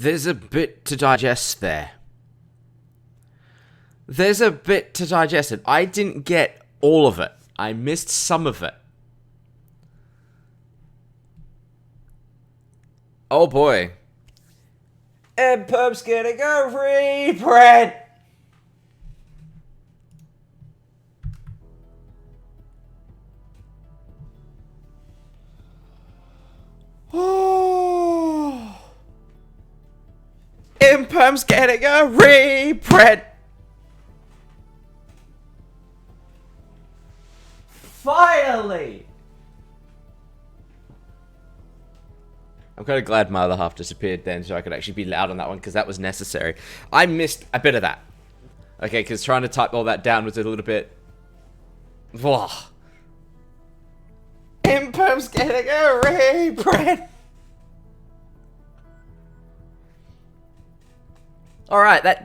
There's a bit to digest there. There's a bit to digest it. I didn't get all of it. I missed some of it. Oh boy. And Pub's gonna go reprint. Oh. Impum's getting a reprint. Finally! I'm kind of glad my other half disappeared then, so I could actually be loud on that one, because that was necessary. I missed a bit of that. Okay, because trying to type all that down was a little bit... Whoa. Impum's getting a reprint! Alright, that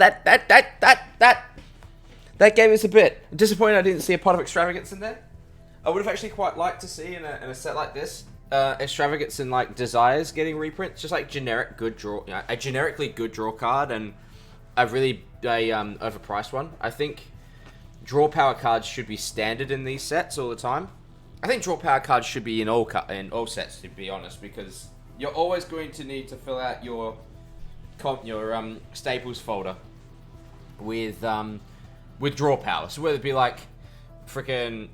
gave us a bit. Disappointed I didn't see a pot of extravagance in there. I would have actually quite liked to see in a set like this, extravagance and like desires getting reprints, just like generic good draw, a generically good draw card and a really overpriced one. I think draw power cards should be standard in these sets all the time. I think draw power cards should be in all sets, to be honest, because you're always going to need to fill out your staples folder with draw power. So whether it be like freaking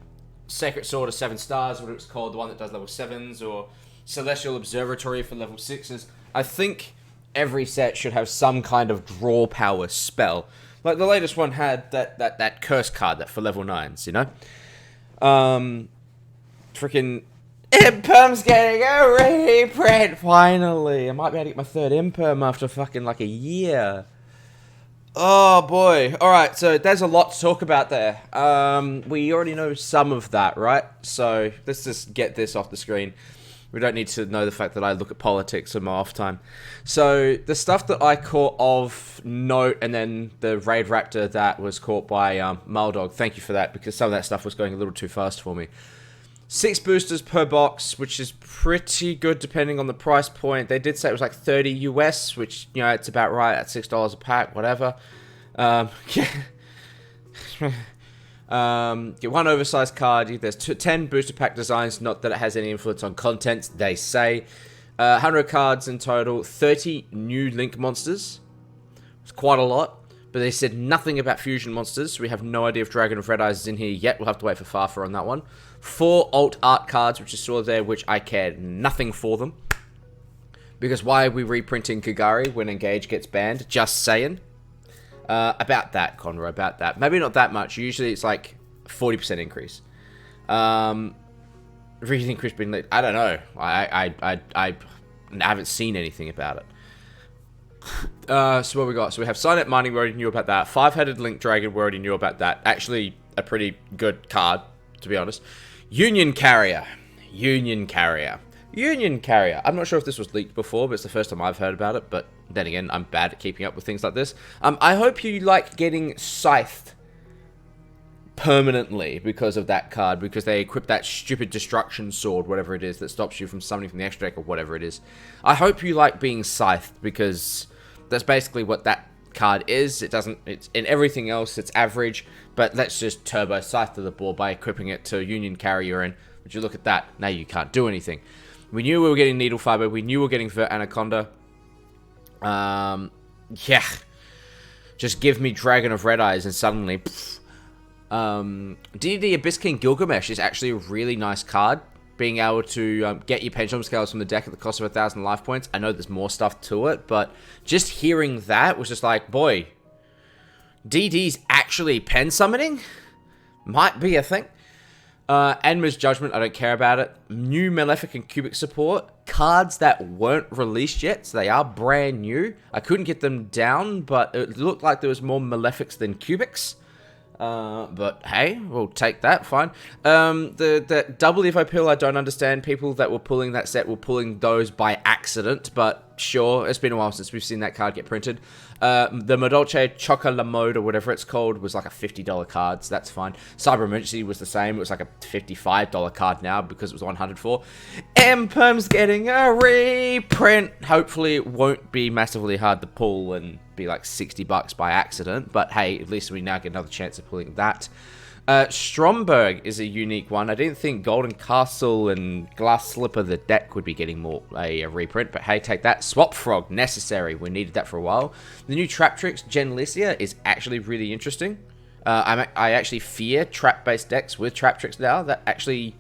Sacred Sword of 7 stars, what it was called, the one that does level 7s, or Celestial Observatory for level 6s. I think every set should have some kind of draw power spell. Like the latest one had that curse card that for level 9s, you know? Freaking Impum's getting a reprint finally. I might be able to get my third Impum after fucking like a year. Oh boy. Alright, so there's a lot to talk about there. We already know some of that, right? So let's just get this off the screen. We don't need to know the fact that I look at politics in my off time. So the stuff that I caught of note, and then the Raid Raptor that was caught by Maldog, thank you for that, because some of that stuff was going a little too fast for me. 6 boosters per box, which is pretty good depending on the price point. They did say it was like 30 US, which, you know, it's about right at $6 a pack, whatever. Get one oversized card. There's 10 booster pack designs, not that it has any influence on content, they say. 100 cards in total, 30 new Link monsters. It's quite a lot, but they said nothing about fusion monsters, so we have no idea if Dragon of Red Eyes is in here yet. We'll have to wait for Farfa on that one. 4 alt art cards, which is still there, which I cared nothing for them. Because why are we reprinting Kagari when Engage gets banned? Just saying. About that, Conroy, about that. Maybe not that much. Usually it's like 40% increase. Everything Chris being lit. I don't know. I haven't seen anything about it. So what we got? So we have Signet Mining, we already knew about that. 5-headed Link Dragon, we already knew about that. Actually, a pretty good card, to be honest. Union Carrier. Union Carrier. Union Carrier. I'm not sure if this was leaked before, but it's the first time I've heard about it. But then again, I'm bad at keeping up with things like this. I hope you like getting scythed permanently because of that card, because they equip that stupid destruction sword, whatever it is, that stops you from summoning from the extra deck or whatever it is. I hope you like being scythed, because that's basically what that card is. It's in everything else, it's average, but let's just turbo scythe to the board by equipping it to Union Carrier, and would you look at that, now you can't do anything. We knew we were getting Needle Fiber, we knew we were getting Vert Anaconda. Yeah. Just give me Dragon of Red Eyes and suddenly, D&D Abyss King Gilgamesh is actually a really nice card. Being able to get your Pendulum Scales from the deck at the cost of 1,000 life points. I know there's more stuff to it, but just hearing that was just like, boy, DD's actually pen summoning? Might be a thing. Enma's Judgment, I don't care about it. New Malefic and Cubic support. Cards that weren't released yet, so they are brand new. I couldn't get them down, but it looked like there was more Malefics than Cubics. But hey, we'll take that, fine. The double Evo pill, I don't understand. People that were pulling that set were pulling those by accident, but sure, it's been a while since we've seen that card get printed. The Modolce Chocola Mode, or whatever it's called, was like a $50 card, so that's fine. Cyber Emergency was the same. It was like a $55 card now because it was 100 for. Imperm's getting a reprint. Hopefully it won't be massively hard to pull and be like $60 by accident, but hey, at least we now get another chance of pulling that. Stromberg is a unique one. I didn't think Golden Castle and Glass Slipper, the deck, would be getting a reprint, but hey, take that. Swap Frog, necessary. We needed that for a while. The new Traptrix Genlycia is actually really interesting. I actually fear trap-based decks with Traptrix now. That actually...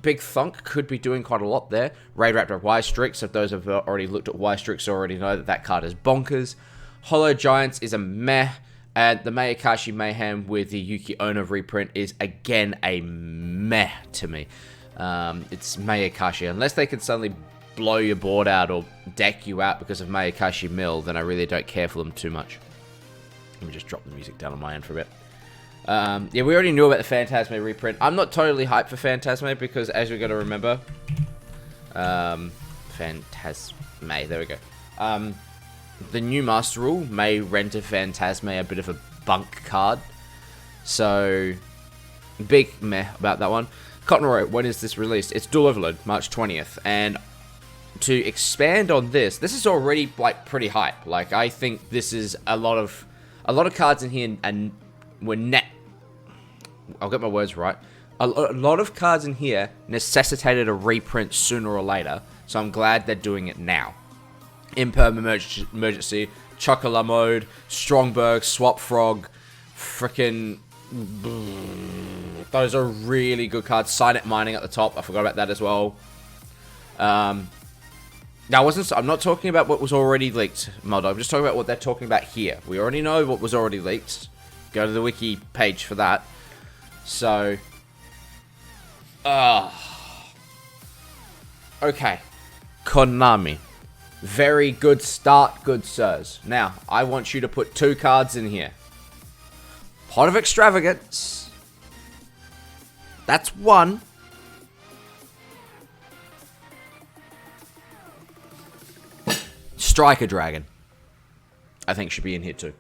Big Thunk could be doing quite a lot there. Raid Raptor Y-Strix, if those have already looked at Y-Strix already know that that card is bonkers. Hollow Giants is a meh. And the Mayakashi Mayhem with the YuGiOh reprint is, again, a meh to me. It's Mayakashi. Unless they can suddenly blow your board out or deck you out because of Mayakashi Mill, then I really don't care for them too much. Let me just drop the music down on my end for a bit. Yeah, we already knew about the Phantasme reprint. I'm not totally hyped for Phantasme because, as we've got to remember... Phantasme, there we go. The new Master Rule may render Phantasme a bit of a bunk card. So, big meh about that one. Cotton Row, when is this released? It's Duel Overload, March 20th. And to expand on this is already, like, pretty hype. Like, I think this is a lot of cards in here and were net... I'll get my words right. A lot of cards in here necessitated a reprint sooner or later. So I'm glad they're doing it now. Imperm Emergency, Chocola Mode, Stromberg, Swap Frog, frickin'... Those are really good cards. Signet Mining at the top, I forgot about that as well. Now, I'm not talking about what was already leaked, Mod. I'm just talking about what they're talking about here. We already know what was already leaked. Go to the wiki page for that. So... okay. Konami. Very good start, good sirs. Now, I want you to put 2 cards in here. Pot of Extravagance. That's 1. Striker Dragon. I think should be in here too.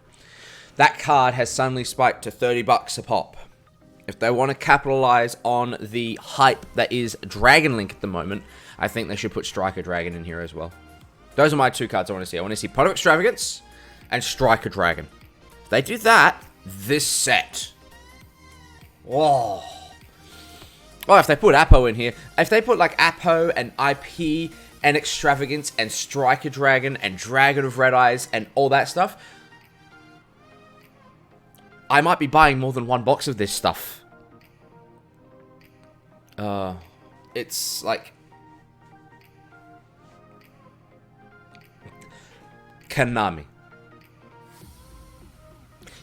That card has suddenly spiked to $30 a pop. If they want to capitalize on the hype that is Dragon Link at the moment, I think they should put Striker Dragon in here as well. Those are my 2 cards I want to see. I want to see Pot of Extravagance and Striker Dragon. If they do that, this set. Whoa. Oh, if they put Apo in here. If they put like Apo and IP and Extravagance and Striker Dragon and Dragon of Red Eyes and all that stuff, I might be buying more than 1 box of this stuff. It's like... Konami.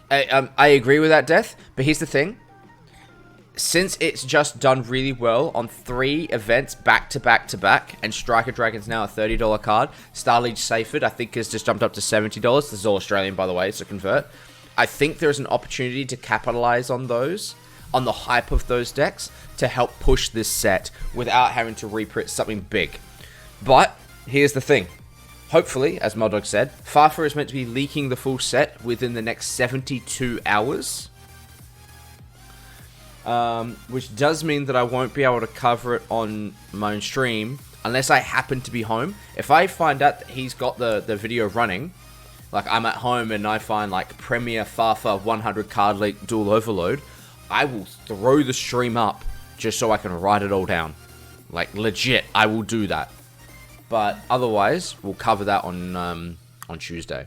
I agree with that, Death, but here's the thing. Since it's just done really well on 3 events back to back to back, and Striker Dragon's now a $30 card, Starliege Seyfried, I think, has just jumped up to $70. This is all Australian, by the way, so convert. I think there's an opportunity to capitalize on those, on the hype of those decks, to help push this set without having to reprint something big. But, here's the thing. Hopefully, as Moddog said, Fafa is meant to be leaking the full set within the next 72 hours. Which does mean that I won't be able to cover it on my own stream unless I happen to be home. If I find out that he's got the video running, like I'm at home and I find like Premier Fafa 100 card leak Duel Overload, I will throw the stream up just so I can write it all down. Like legit, I will do that. But otherwise, we'll cover that on Tuesday.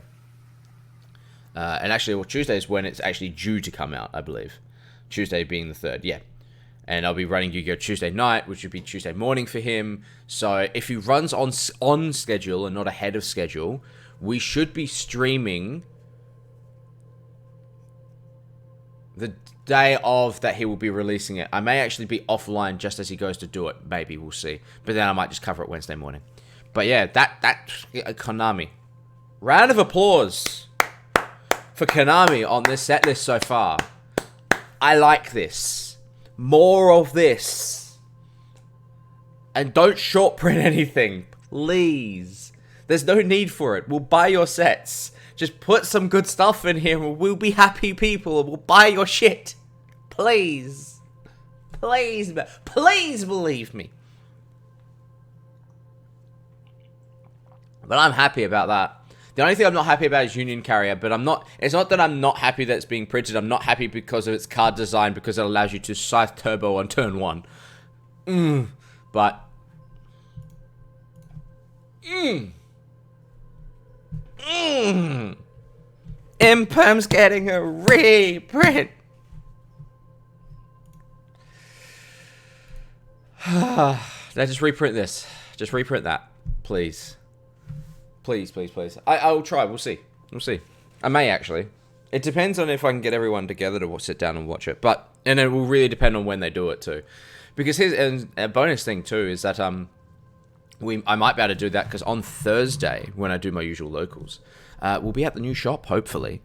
And actually, well, Tuesday is when it's actually due to come out, I believe. Tuesday being the 3rd, yeah. And I'll be running YuGiOh Tuesday night, which would be Tuesday morning for him. So if he runs on schedule and not ahead of schedule, we should be streaming the day of that he will be releasing it. I may actually be offline just as he goes to do it. Maybe, we'll see. But then I might just cover it Wednesday morning. But yeah, that Konami. Round of applause for Konami on this set list so far. I like this. More of this. And don't short print anything. Please. There's no need for it. We'll buy your sets. Just put some good stuff in here and we'll be happy people and we'll buy your shit. Please. Please. Please believe me. But I'm happy about that. The only thing I'm not happy about is Union Carrier, but it's not that I'm not happy that it's being printed. I'm not happy because of its card design, because it allows you to Scythe Turbo on turn 1. But... Imperm's getting a reprint. Now just reprint this. Just reprint that, please. Please, please, please. I'll try. We'll see. We'll see. I may, actually. It depends on if I can get everyone together to sit down and watch it. And it will really depend on when they do it, too. Because here's a bonus thing, too, is that I might be able to do that, because on Thursday, when I do my usual locals, we'll be at the new shop, hopefully.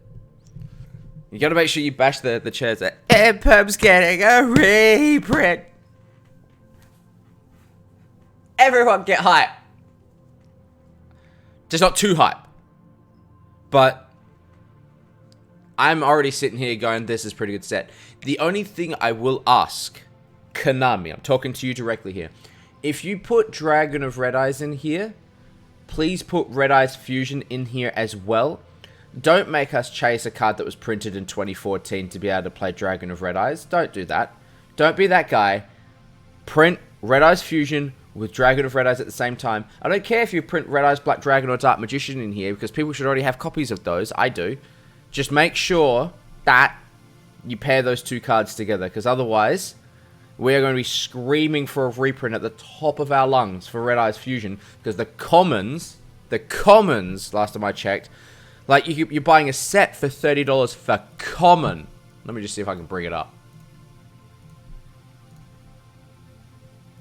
You gotta make sure you bash the chairs. Imperm's getting a reprint. Everyone get hype. Just not too hype. But I'm already sitting here going, this is a pretty good set. The only thing I will ask, Konami, I'm talking to you directly here. If you put Dragon of Red Eyes in here, please put Red Eyes Fusion in here as well. Don't make us chase a card that was printed in 2014 to be able to play Dragon of Red Eyes. Don't do that. Don't be that guy. Print Red Eyes Fusion with Dragon of Red Eyes at the same time. I don't care if you print Red Eyes Black Dragon or Dark Magician in here, because people should already have copies of those. I do. Just make sure that you pair those two cards together, because otherwise we are going to be screaming for a reprint at the top of our lungs for Red Eyes Fusion, because the commons, last time I checked, like you're buying a set for $30 for common. Let me just see if I can bring it up.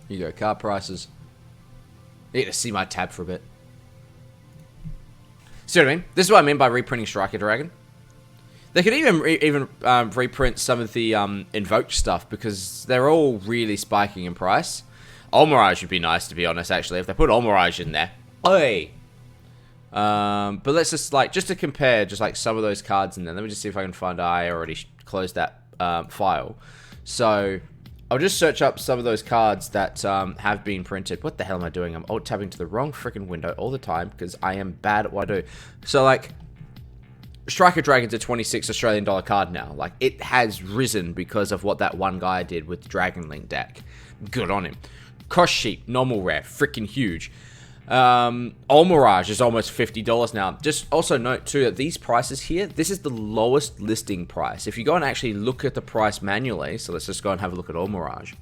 Here you go, card prices. You get to see my tab for a bit. See what I mean? This is what I mean by reprinting Striker Dragon. They could even reprint some of the invoked stuff, because they're all really spiking in price. Olmirage would be nice, to be honest, actually, if they put Olmirage in there. Oi! But let's just, just to compare, just like some of those cards in there. Let me just see if I can find. I already closed that file. So I'll just search up some of those cards that have been printed. What the hell am I doing? I'm alt-tabbing to the wrong freaking window all the time, because I am bad at what I do. So, Striker Dragon's a $26 Australian card now. It has risen because of what that one guy did with the Dragon Link deck. Good on him. Cross Sheep, normal rare, freaking huge. Olmirage is almost $50 now. Just also note too that these prices here, this is the lowest listing price. If you go and actually look at the price manually, so let's just go and have a look at Olmirage.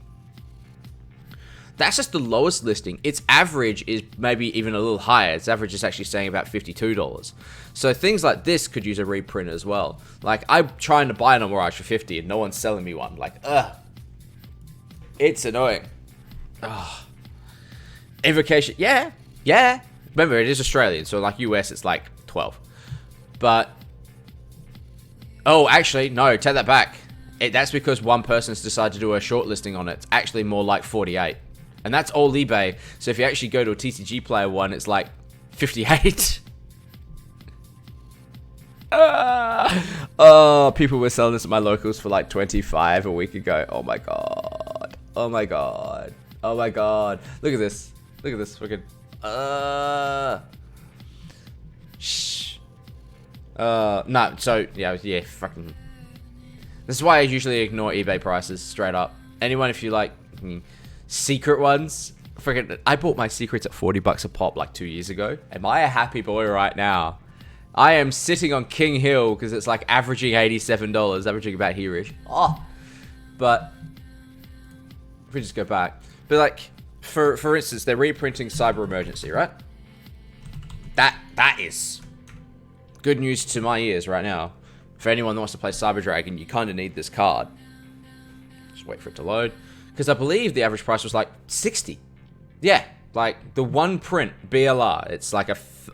That's just the lowest listing. Its average is maybe even a little higher. Its average is actually saying about $52. So things like this could use a reprint as well. I'm trying to buy an Olmirage for $50 and no one's selling me one. Ugh. It's annoying. Ugh. Invocation, yeah. Remember, it is Australian, so US, it's 12. But, oh, actually, no, take that back. That's because one person's decided to do a short listing on it. It's actually more like 48. And that's all eBay. So if you actually go to a TCG Player one, it's 58. Oh, people were selling this at my locals for 25 a week ago. Oh my god. Oh my god. Oh my god. Look at this. Look at this. Freaking. Shh. No, so, yeah, fucking. This is why I usually ignore eBay prices straight up. Anyone, if you secret ones, freaking. I bought my secrets at $40 a pop 2 years ago. Am I a happy boy right now? I am sitting on King Hill because it's averaging $87, averaging about here-ish. Oh, but if we just go back, but for instance, they're reprinting Cyber Emergency, right? That is good news to my ears right now. For anyone that wants to play Cyber Dragon, you kind of need this card. Just wait for it to load. Because I believe the average price was 60. Yeah, the one print BLR, it's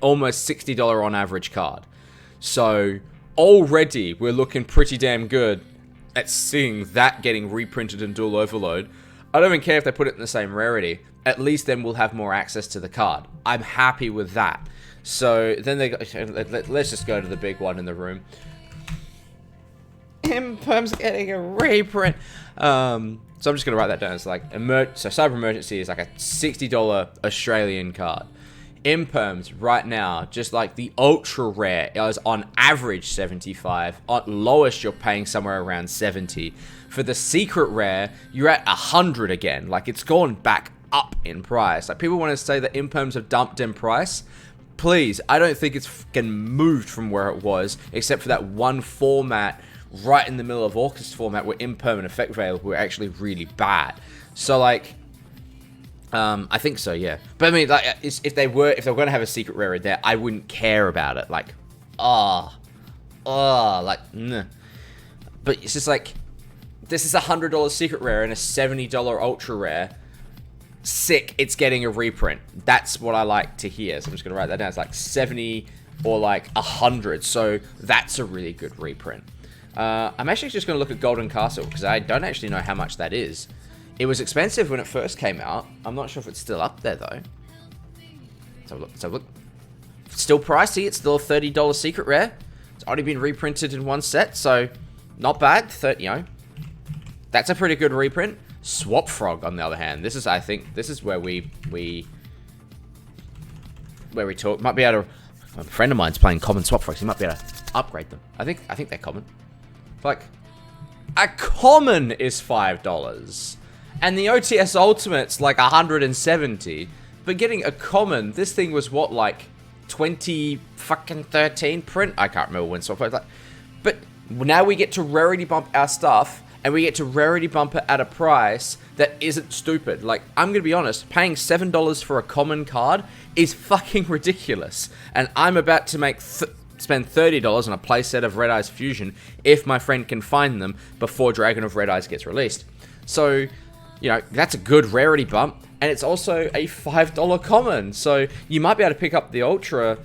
almost $60 on average card. So already we're looking pretty damn good at seeing that getting reprinted in Duel Overload. I don't even care if they put it in the same rarity. at least then we'll have more access to the card. I'm happy with that. So then let's just go to the big one in the room. Imperm's getting a reprint. So I'm just gonna write that down. It's like so Cyber Emergency is like a $60 Australian card. Imperms right now, just like the ultra rare, is on average 75. On lowest, you're paying somewhere around 70. For the secret rare, you're at 100 again. Like, it's gone back up in price. Like, people want to say that Imperms have dumped in price. Please, I don't think it's fucking moved from where it was, except for that one format right in the middle of Orcust format where Imperm and Effect Veil were actually really bad. So, like, I think so, yeah. But I mean, like, if they were going to have a secret rare in there, I wouldn't care about it. Like, like, nah. But it's just like, this is a $100 secret rare and a $70 ultra rare. Sick, it's getting a reprint. That's what I like to hear. So I'm just gonna write that down. It's like 70 or like 100. So that's a really good reprint. I'm actually just gonna look at Golden Castle because I don't actually know how much that is. It was expensive when it first came out. I'm not sure if it's still up there, though. Let's have a look. Let's have a look. Still pricey. It's still a $30 secret rare. It's already been reprinted in one set, so not bad. That's a pretty good reprint. Swap Frog, on the other hand. This is, I think, this is where we talk. Might be able to... A friend of mine's playing common Swap Frogs. He might be able to upgrade them. I think they're common. Like, a common is $5. And the OTS Ultimate's like 170. But getting a common, this thing was what, like 2013 print? I can't remember when Swap Frogs like. But now we get to rarity bump our stuff, and we get to rarity bump it at a price that isn't stupid. Like, I'm gonna be honest, paying $7 for a common card is fucking ridiculous. And I'm about to spend $30 on a playset of Red Eyes Fusion if my friend can find them before Dragon of Red Eyes gets released. So, you know, that's a good rarity bump, and it's also a $5 common. So you might be able to pick up the Ultra.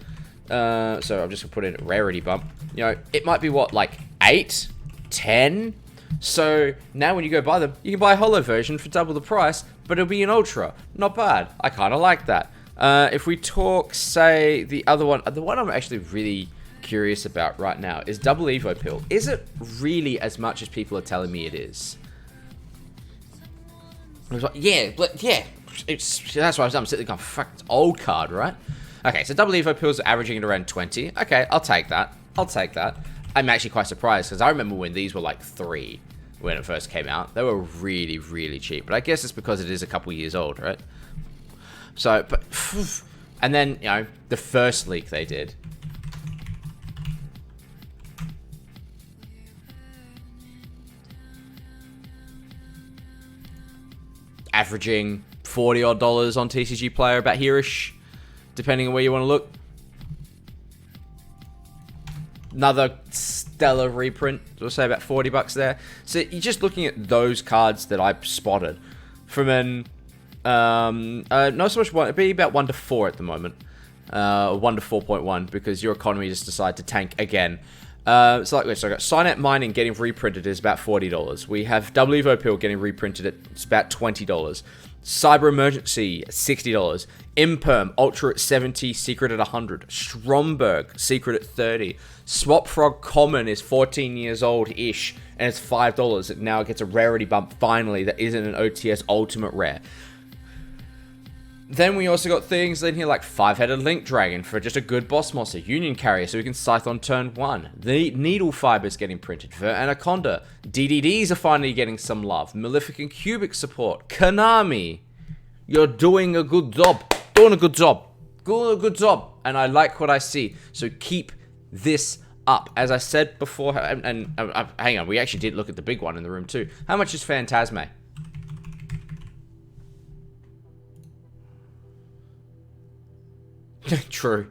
So I'm just gonna put in a rarity bump. You know, it might be what, like 8, 10. So now when you go buy them, you can buy a holo version for double the price, but it'll be an Ultra. Not bad. I kind of like that. If we talk, say, the one I'm actually really curious about right now is Double Evo Pill. Is it really as much as people are telling me it is? I was like, yeah, that's why I'm sitting there going, fuck, it's old card, right? Okay, so Double Evo Pills are averaging at around 20. Okay, I'll take that. I'm actually quite surprised, because I remember when these were like 3 when it first came out. They were really, really cheap. But I guess it's because it is a couple years old, right? So, but... And then, you know, the first leak they did... averaging $40 odd on TCG Player, about here-ish, depending on where you want to look. Another stellar reprint, we'll say about $40 there. So you're just looking at those cards that I've spotted from an not so much one, it'd be about 1 to 4 at the moment, 1 to 4.1, because your economy just decided to tank again. So like this, so I got Signet Mining getting reprinted is about $40. We have Double Evo Pill getting reprinted at it's about $20. Cyber Emergency, $60. Imperm, Ultra at 70, Secret at 100. Stromberg, Secret at 30. Swap Frog Common is 14 years old-ish, and it's $5. It now gets a rarity bump, finally, that isn't an OTS Ultimate Rare. Then we also got things in here like 5-headed Link Dragon for just a good boss monster. Union Carrier so we can scythe on turn 1. The Needle Fiber's getting printed for Anaconda. DDDs are finally getting some love. Maleficent Cubic support. Konami, you're doing a good job. Doing a good job. And I like what I see. So keep this up. As I said before, and hang on, we actually did look at the big one in the room too. How much is Phantasme? True.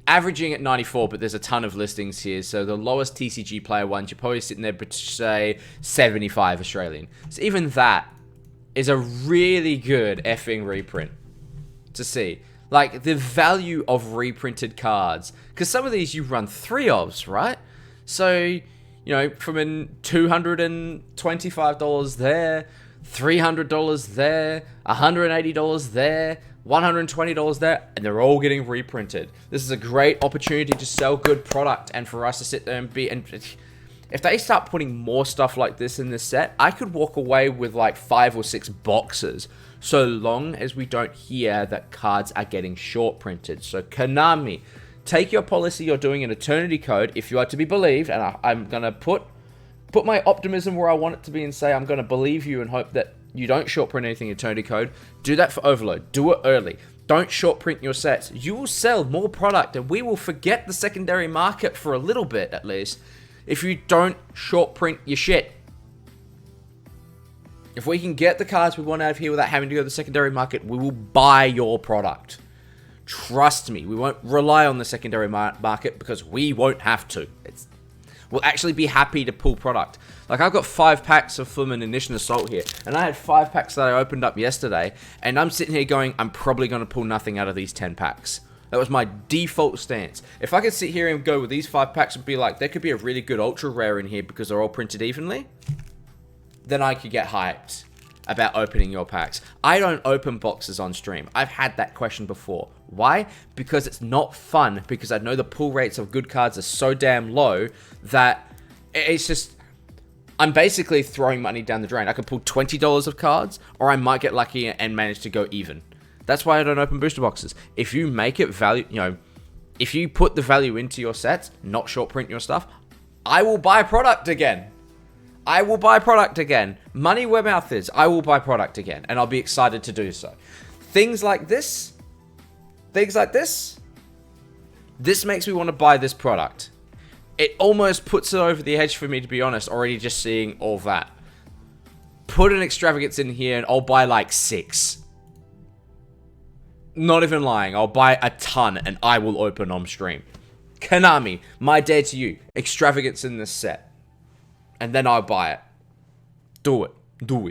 Averaging at 94, but there's a ton of listings here. So the lowest TCG Player ones, you're probably sitting there, but say 75 Australian. So even that is a really good effing reprint to see. Like the value of reprinted cards, because some of these you run 3 ofs, right? So You know, from in $225 there, $300 there, $180 there, $120 there, and they're all getting reprinted. This is a great opportunity to sell good product and for us to sit there and if they start putting more stuff like this in this set, I could walk away with like 5 or 6 boxes, so long as we don't hear that cards are getting short printed. So Konami, take your policy you're doing an eternity code, if you are to be believed, and I'm going to put my optimism where I want it to be and say I'm going to believe you and hope that you don't short print anything eternity code. Do that for Overload. Do it early. Don't short print your sets. You will sell more product and we will forget the secondary market for a little bit at least if you don't short print your shit. If we can get the cards we want out of here without having to go to the secondary market, we will buy your product. Trust me, we won't rely on the secondary market because we won't have to. We'll actually be happy to pull product. Like, I've got 5 packs of Fullman Ignition Assault here, and I had 5 packs that I opened up yesterday, and I'm sitting here going, I'm probably going to pull nothing out of these 10 packs. That was my default stance. If I could sit here and go with these 5 packs and be like, there could be a really good ultra rare in here because they're all printed evenly, then I could get hyped about opening your packs. I don't open boxes on stream. I've had that question before. Why? Because it's not fun, because I know the pull rates of good cards are so damn low that it's just, I'm basically throwing money down the drain. I could pull $20 of cards, or I might get lucky and manage to go even. That's why I don't open booster boxes. If you make it value, you know, if you put the value into your sets, not short print your stuff, I will buy product again. I will buy product again. Money where mouth is. I will buy product again. And I'll be excited to do so. Things like this. This makes me want to buy this product. It almost puts it over the edge for me, to be honest, already just seeing all that. Put an extravagance in here and I'll buy like 6. Not even lying. I'll buy a ton and I will open on stream. Konami, my dare to you. Extravagance in this set. And then I'll buy it. Do it. Do it.